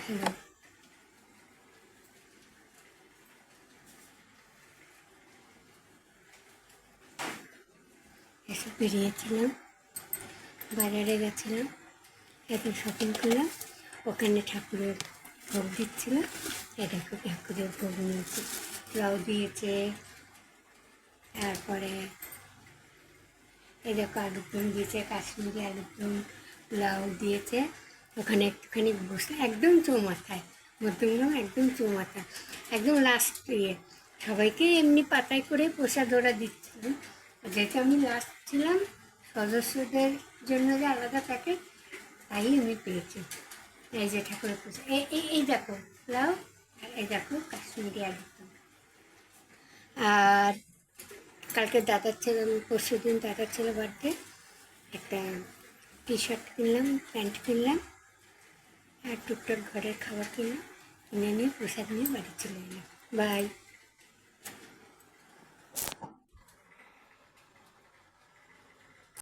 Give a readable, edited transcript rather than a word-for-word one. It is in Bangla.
হ্যালো, এসে বেরিয়েছিলাম, বাজারে গেছিলাম, এখন শপিং করলাম। ওখানে ঠাকুরের ভোগ দিচ্ছিল। এটা ঠাকুরের ভোগ নিয়েছে, লাউ দিয়েছে, তারপরে এই দেখো আলুর দম দিয়েছে, কাশ্মীরি আলুর দম, লাউ দিয়েছে। ওখানে একটুখানি বসে একদম চৌমাথায়, মধ্যমগ্রাম একদম চৌমাথায়, একদম লাস্ট ইয়ে। সবাইকে এমনি পাতায় করে প্রসাদ ওরা দিচ্ছিল। যেহেতু আমি লাস্ট ছিলাম, সদস্যদের জন্য যে আলাদা থাকে, তাই আমি পেয়েছি। এই যে ঠাকুরের প্রসাদ, এই দেখো লাউ, আর এই দেখো কাশ্মীরি আলুর দম। আর কালকে দাদার ছেলে, পরশু দিন দাদার ছেলে বার্থডে, একটা টি শার্ট কিনলাম, প্যান্ট কিনলাম, আর টুকটাক ঘরের খাবার কিনলাম, কিনে নিয়ে প্রসাদ নিয়ে বাড়ি চলে এলাম। বাই।